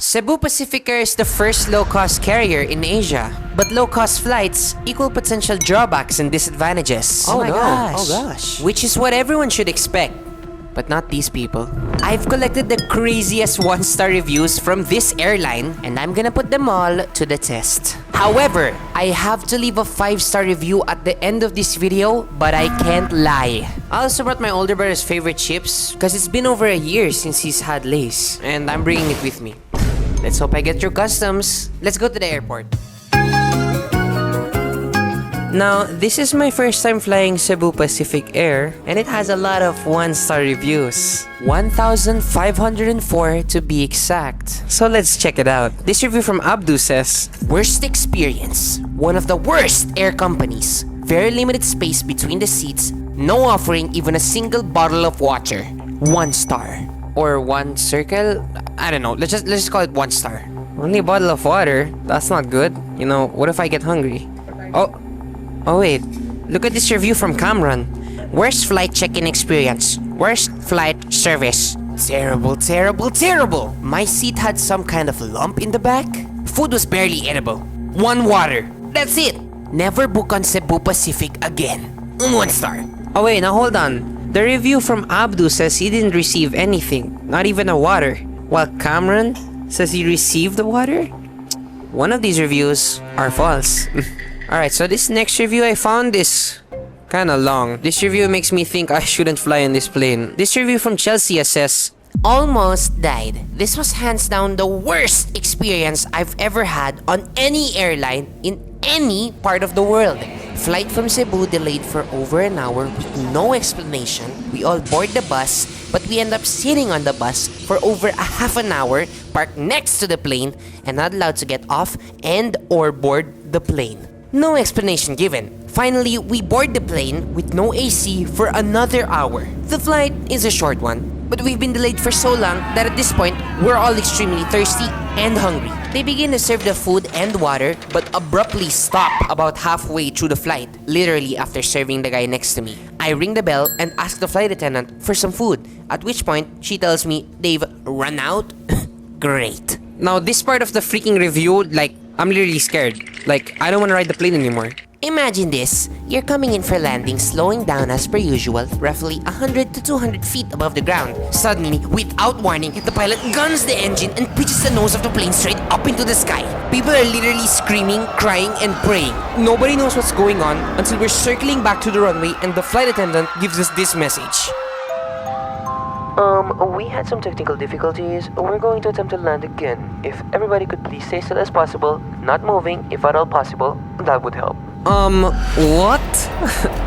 Cebu Pacific Air is the first low-cost carrier in Asia. But low-cost flights equal potential drawbacks and disadvantages. Oh my gosh. Oh gosh. Which is what everyone should expect. But not these people. I've collected the craziest one-star reviews from this airline and I'm gonna put them all to the test. However, I have to leave a 5-star review at the end of this video, but I can't lie. I also brought my older brother's favorite chips because it's been over a year since he's had Lay's and I'm bringing it with me. Let's hope I get through customs. Let's go to the airport. Now, this is my first time flying Cebu Pacific Air and it has a lot of 1-star reviews. 1,504 to be exact. So let's check it out. This review from Abdu says, "Worst experience. One of the worst air companies. Very limited space between the seats. No offering even a single bottle of water. 1 star. Or 1 circle? I don't know. Let's just call it 1 star. Only a bottle of water? That's not good. You know, what if I get hungry? Oh wait, look at this review from Cameron. Worst flight check-in experience. Worst flight service. Terrible, terrible, terrible. My seat had some kind of lump in the back. Food was barely edible. 1 water. That's it. Never book on Cebu Pacific again. 1 star. Oh wait, now hold on. The review from Abdu says he didn't receive anything. Not even a water. While Cameron says he received the water? One of these reviews are false. Alright, so this next review I found is kinda long. This review makes me think I shouldn't fly in this plane. This review from Chelsea says, "Almost died. This was hands down the worst experience I've ever had on any airline in any part of the world. Flight from Cebu delayed for over an hour with no explanation. We all board the bus, but we end up sitting on the bus for over a half an hour, parked next to the plane, and not allowed to get off and or board the plane. No explanation given. Finally, we board the plane with no AC for another hour. The flight is a short one, but we've been delayed for so long that at this point, we're all extremely thirsty and hungry. They begin to serve the food and water, but abruptly stop about halfway through the flight, literally after serving the guy next to me. I ring the bell and ask the flight attendant for some food, at which point she tells me they've run out. Great. Now, this part of the freaking review, I'm literally scared. I don't want to ride the plane anymore. Imagine this. You're coming in for landing, slowing down as per usual, roughly 100 to 200 feet above the ground. Suddenly, without warning, the pilot guns the engine and pitches the nose of the plane straight up into the sky. People are literally screaming, crying, and praying. Nobody knows what's going on until we're circling back to the runway and the flight attendant gives us this message. We had some technical difficulties. We're going to attempt to land again. If everybody could please stay still as possible, not moving if at all possible, that would help. What?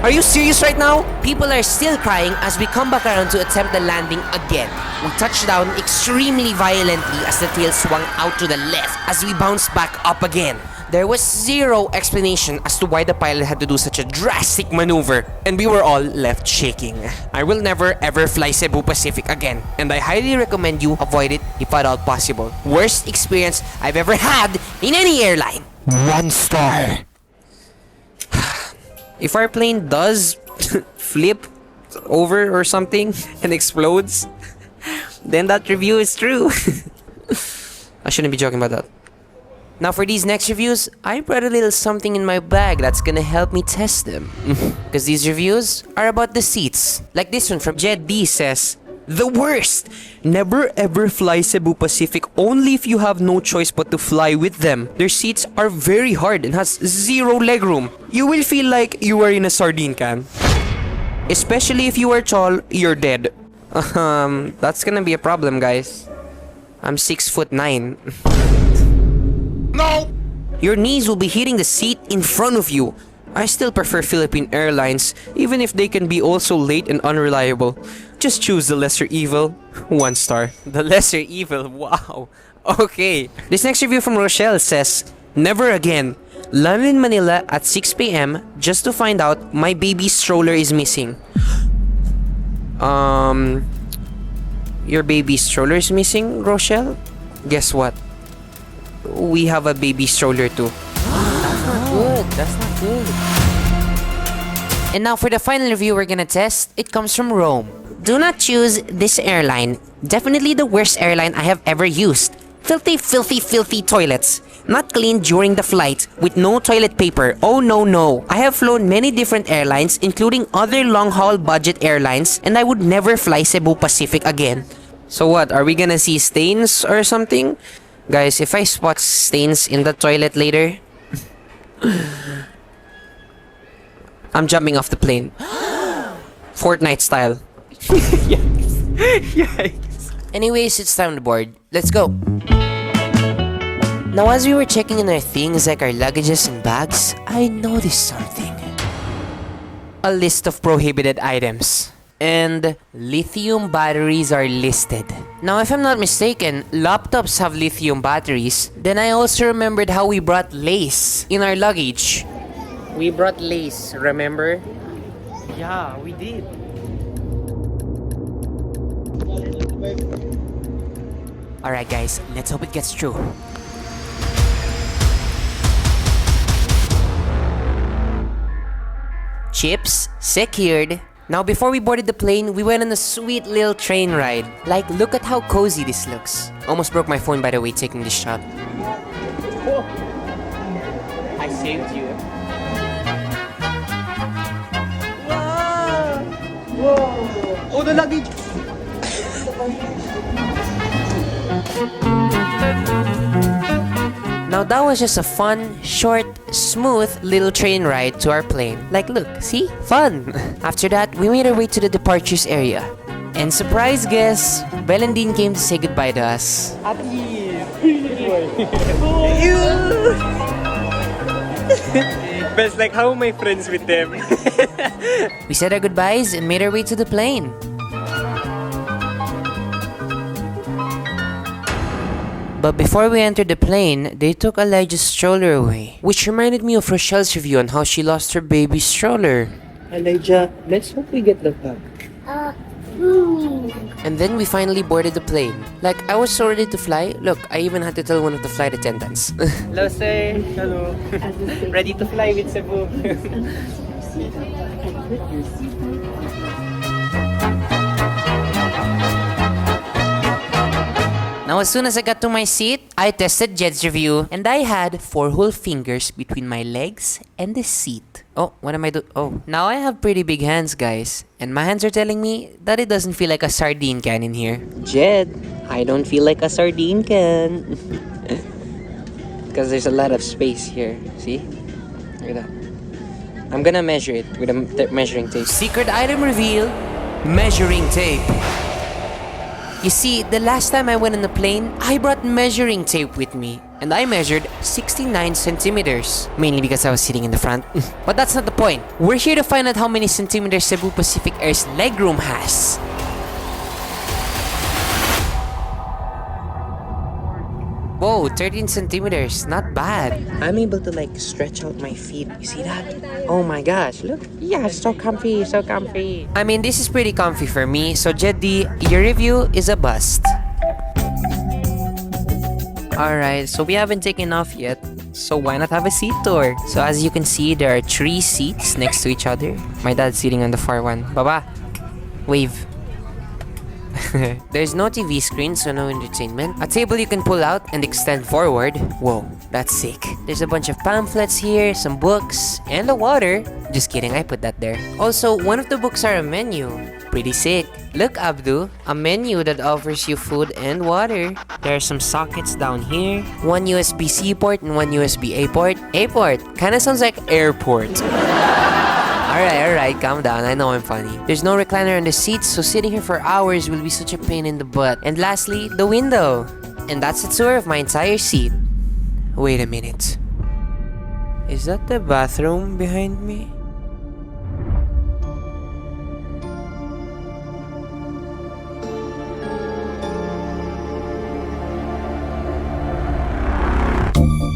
Are you serious right now? People are still crying as we come back around to attempt the landing again. We touched down extremely violently as the tail swung out to the left as we bounced back up again. There was zero explanation as to why the pilot had to do such a drastic maneuver, and we were all left shaking. I will never ever fly Cebu Pacific again, and I highly recommend you avoid it if at all possible. Worst experience I've ever had in any airline. 1 star. If our plane does flip over or something and explodes, then that review is true. I shouldn't be joking about that. Now for these next reviews, I brought a little something in my bag that's gonna help me test them. Because these reviews are about the seats. Like this one from Jed D says, "The worst! Never ever fly Cebu Pacific only if you have no choice but to fly with them. Their seats are very hard and has zero legroom. You will feel like you are in a sardine can. Especially if you are tall, you're dead." That's gonna be a problem, guys. I'm 6'9". No! Your knees will be hitting the seat in front of you. I still prefer Philippine Airlines, even if they can be also late and unreliable. Just choose the lesser evil. 1 star. The lesser evil, wow. Okay. This next review from Rochelle says, "Never again. Landed in Manila at 6 p.m. just to find out my baby's stroller is missing." Your baby's stroller is missing, Rochelle? Guess what? We have a baby stroller too. That's not good. That's not good. And now for the final review we're gonna test. It comes from Rome. "Do not choose this airline. Definitely the worst airline I have ever used. Filthy, filthy, filthy toilets. Not cleaned during the flight, with no toilet paper. Oh no, no. I have flown many different airlines, including other long-haul budget airlines, and I would never fly Cebu Pacific again. So what, are we gonna see stains or something? Guys, if I spot stains in the toilet later, I'm jumping off the plane. Fortnite style. Yikes. Anyways, it's time to board. Let's go. Now, as we were checking in our things like our luggages and bags, I noticed something. A list of prohibited items. And lithium batteries are listed. Now, if I'm not mistaken, laptops have lithium batteries. Then I also remembered how we brought lace in our luggage. We brought lace, remember? Yeah, we did. Alright guys, let's hope it gets through. Chips secured. Now before we boarded the plane, we went on a sweet little train ride. Like, look at how cozy this looks. Almost broke my phone, by the way, taking this shot. Oh. I saved you. Wow! Whoa! Oh, the luggage! Now that was just a fun, short, smooth little train ride to our plane. Like, look, see? Fun! After that, we made our way to the departures area. And surprise guests, Belle and Dean came to say goodbye to us. Best, like, how am I friends with them? We said our goodbyes and made our way to the plane. But before we entered the plane, they took Elijah's stroller away, which reminded me of Rochelle's review on how she lost her baby stroller. Elijah, let's hope we get the bag. And then we finally boarded the plane. Like, I was so ready to fly. Look, I even had to tell one of the flight attendants. Hello, sir. Hello. Ready to fly with Cebu. Now, as soon as I got to my seat, I tested Jed's review, and I had 4 whole fingers between my legs and the seat. Oh, what am I doing? Oh, now I have pretty big hands, guys. And my hands are telling me that it doesn't feel like a sardine can in here. Jed, I don't feel like a sardine can. Because there's a lot of space here. See? Look at that. I'm gonna measure it with a measuring tape. Secret item reveal, measuring tape. You see, the last time I went on the plane, I brought measuring tape with me. And I measured 69 centimeters. Mainly because I was sitting in the front. But that's not the point. We're here to find out how many centimeters Cebu Pacific Air's legroom has. Whoa, 13 centimeters. Not bad. I'm able to like stretch out my feet. You see that? Oh my gosh, look. Yeah, it's so comfy, so comfy. I mean, this is pretty comfy for me. So Jeddy, your review is a bust. Alright, so we haven't taken off yet. So why not have a seat tour? So as you can see, there are 3 seats next to each other. My dad's sitting on the far one. Baba, wave. There's no TV screen, so no entertainment. A table you can pull out and extend forward. Whoa, that's sick. There's a bunch of pamphlets here, some books, and a water. Just kidding, I put that there. Also, one of the books are a menu. Pretty sick. Look, Abdu, a menu that offers you food and water. There are some sockets down here. 1 USB-C port and 1 USB-A port. A port. Kinda sounds like airport. Alright, calm down. I know I'm funny. There's no recliner on the seats, so sitting here for hours will be such a pain in the butt. And lastly, the window. And that's a tour of my entire seat. Wait a minute. Is that the bathroom behind me?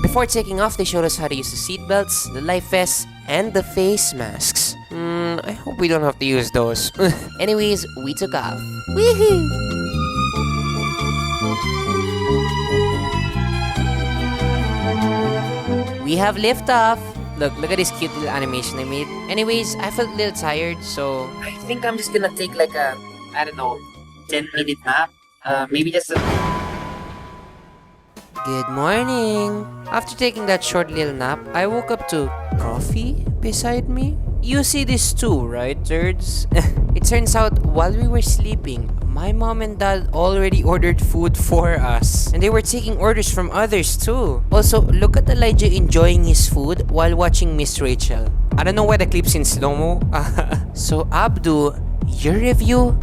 Before taking off, they showed us how to use the seatbelts, the life vests, and the face masks. I hope we don't have to use those. Anyways, we took off. Woohoo! We have liftoff. Look at this cute little animation I made. Anyways, I felt a little tired, so I think I'm just gonna take like a, I don't know, 10-minute nap. Maybe just a... Good morning. After taking that short little nap, I woke up to coffee beside me. You see this too, right, turds? It turns out while we were sleeping, my mom and dad already ordered food for us. And they were taking orders from others too. Also, look at Elijah enjoying his food while watching Miss Rachel. I don't know why the clip's in slow-mo. So, Abdu, your review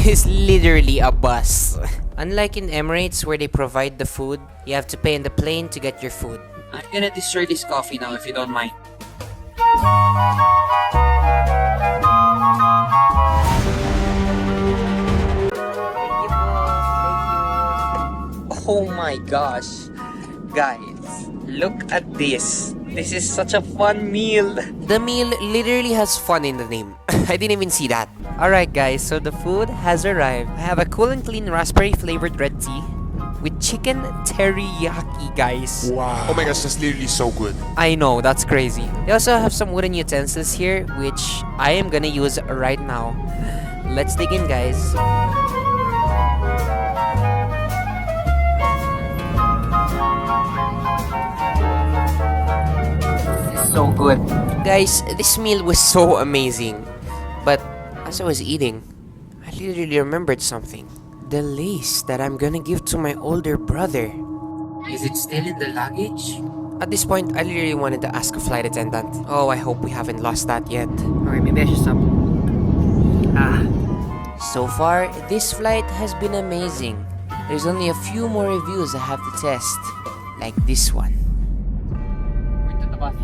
is literally a bus. Unlike in Emirates where they provide the food, you have to pay in the plane to get your food. I'm gonna destroy this coffee now if you don't mind. Oh my gosh. Guys, look at this. This is such a fun meal. The meal literally has fun in the name. I didn't even see that. Alright guys, so the food has arrived. I have a cool and clean raspberry flavored red tea with chicken teriyaki, guys. Wow. Oh my gosh, that's literally so good. I know, that's crazy. They also have some wooden utensils here, which I am gonna use right now. Let's dig in, guys. So good. Guys, this meal was so amazing. But as I was eating, I literally remembered something. The lace that I'm gonna give to my older brother. Is it still in the luggage? At this point, I literally wanted to ask a flight attendant. Oh, I hope we haven't lost that yet. Alright, maybe I should stop. So far, this flight has been amazing. There's only a few more reviews I have to test. Like this one. Wait to the bus.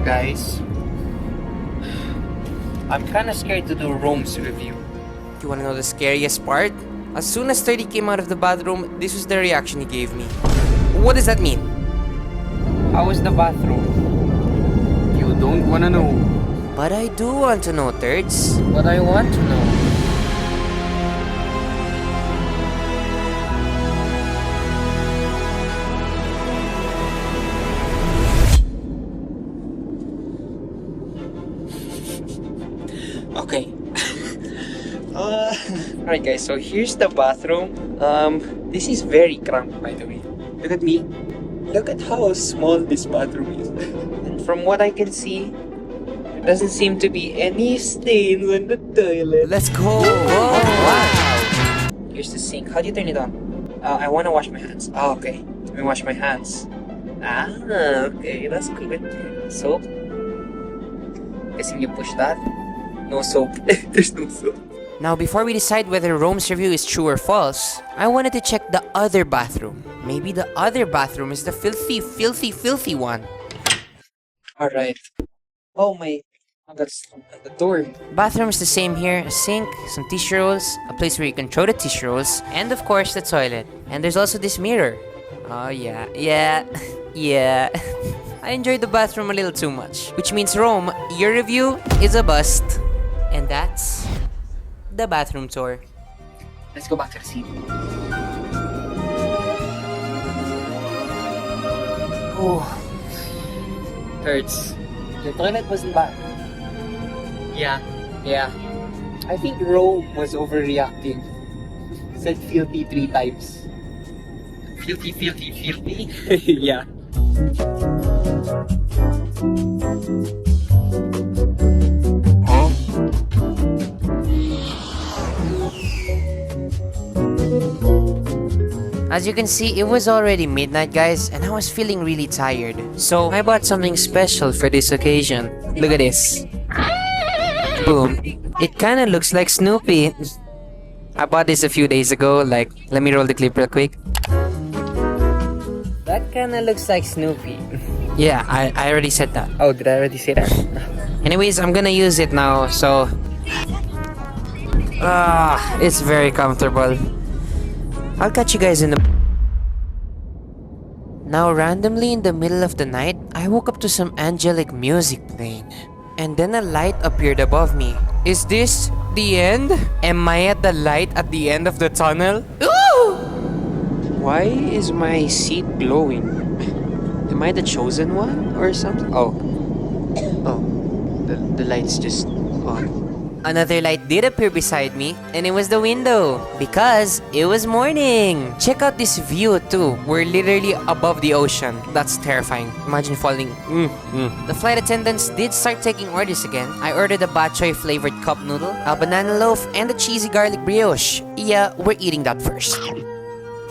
Guys, I'm kinda scared to do Rome's review. You wanna know the scariest part? As soon as 30 came out of the bathroom, this was the reaction he gave me. What does that mean? How was the bathroom? You don't wanna know. But I do want to know, turds. But I want to know. Okay. Alright guys, so here's the bathroom. This is very cramped, by the way. Look at me. Look at how small this bathroom is. And from what I can see, there doesn't seem to be any stains on the toilet. Let's go! Oh, wow! Here's the sink. How do you turn it on? I want to wash my hands. Oh, okay. Let me wash my hands. Ah, okay. That's good. Soap. Guessing you push that. No soap. There's no soap. Now, before we decide whether Rome's review is true or false, I wanted to check the other bathroom. Maybe the other bathroom is the filthy one. Alright. Oh my. Oh, that's the door. Bathroom is the same here. A sink, some tissue rolls, a place where you can throw the tissue rolls, and of course the toilet. And there's also this mirror. Oh yeah. Yeah. I enjoyed the bathroom a little too much. Which means, Rome, your review is a bust. And that's the bathroom tour. Let's go back to the seat. Oh. Hurts. The toilet wasn't bad. Yeah. I think Rome was overreacting. Said filthy 3 times. Filthy? Yeah. As you can see, it was already midnight, guys, and I was feeling really tired. So, I bought something special for this occasion. Look at this. Boom. It kinda looks like Snoopy. I bought this a few days ago, like, let me roll the clip real quick. That kinda looks like Snoopy. Yeah, I already said that. Oh, did I already say that? Anyways, I'm gonna use it now, so... it's very comfortable. I'll catch you guys in the... Now, randomly in the middle of the night, I woke up to some angelic music playing. And then a light appeared above me. Is this the end? Am I at the light at the end of the tunnel? Ooh! Why is my seat glowing? Am I the chosen one or something? Oh. Oh. The light's just on. Another light did appear beside me, and it was the window, because it was morning. Check out this view too. We're literally above the ocean. That's terrifying. Imagine falling. The flight attendants did start taking orders again. I ordered a bok choy flavored cup noodle, a banana loaf, and a cheesy garlic brioche. Yeah, we're eating that first.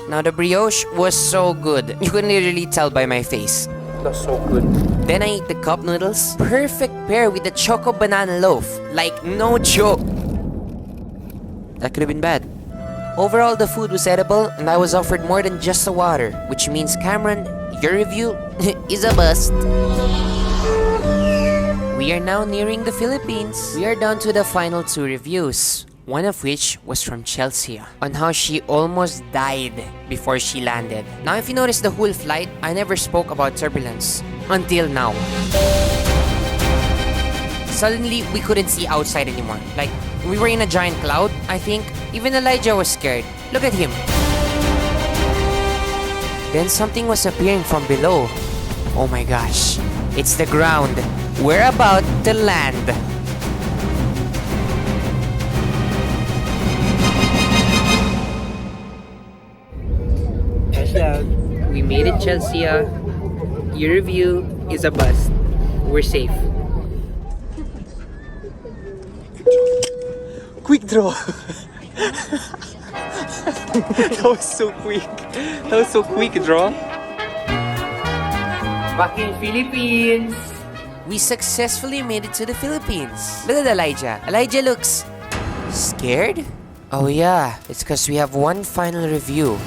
Now the brioche was so good. You can literally tell by my face. That's so good. Then I ate the cup noodles. Perfect pair with the choco banana loaf. Like, no joke. That could have been bad. Overall, the food was edible, and I was offered more than just the water, which means, Cameron, your review is a bust. We are now nearing the Philippines. We are down to the final 2 reviews. One of which was from Chelsea on how she almost died before she landed. Now, if you notice the whole flight, I never spoke about turbulence until now. Suddenly, we couldn't see outside anymore. Like, we were in a giant cloud, I think. Even Elijah was scared. Look at him. Then something was appearing from below. Oh my gosh. It's the ground. We're about to land. We made it, Chelsea. Your review is a bust. We're safe. Quick draw! That was so quick. That was so quick draw. Back in Philippines. We successfully made it to the Philippines. Look at Elijah. Elijah looks scared? Oh yeah, it's because we have one final review.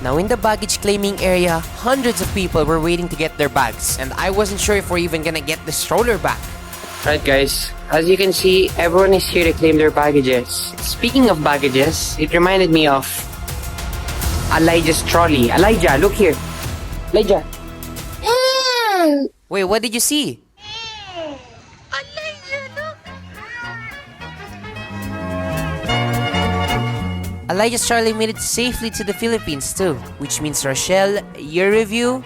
Now in the baggage claiming area, hundreds of people were waiting to get their bags, and I wasn't sure if we're even gonna get the stroller back. Alright guys, as you can see, everyone is here to claim their baggages. Speaking of baggages, it reminded me of Elijah's trolley. Elijah, look here. Elijah. Wait, what did you see? Elijah's Charlie made it safely to the Philippines too, which means, Rochelle, your review?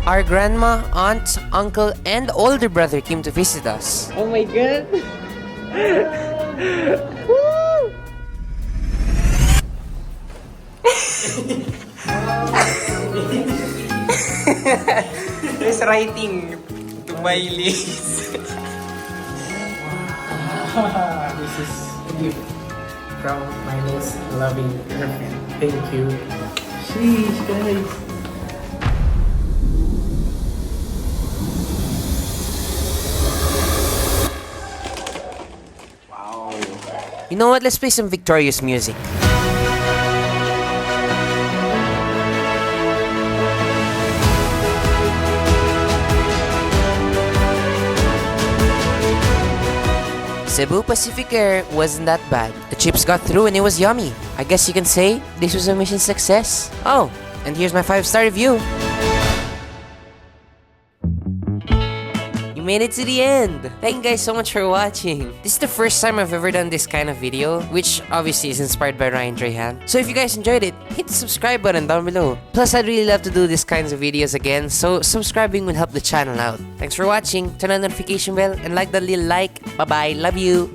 Our grandma, aunt, uncle, and older brother came to visit us. Oh my god. There's writing to my list. This is a gift from my most loving girlfriend. Thank you. Sheesh, guys. You know what? Let's play some victorious music. Cebu Pacific Air wasn't that bad. The chips got through and it was yummy. I guess you can say this was a mission success. Oh, and here's my 5-star review. You made it to the end. Thank you guys so much for watching. This is the first time I've ever done this kind of video, which obviously is inspired by Ryan J-hun. So if you guys enjoyed it, hit the subscribe button down below. Plus, I'd really love to do these kinds of videos again, so subscribing will help the channel out. Thanks for watching. Turn on the notification bell and like the little like. Bye-bye. Love you.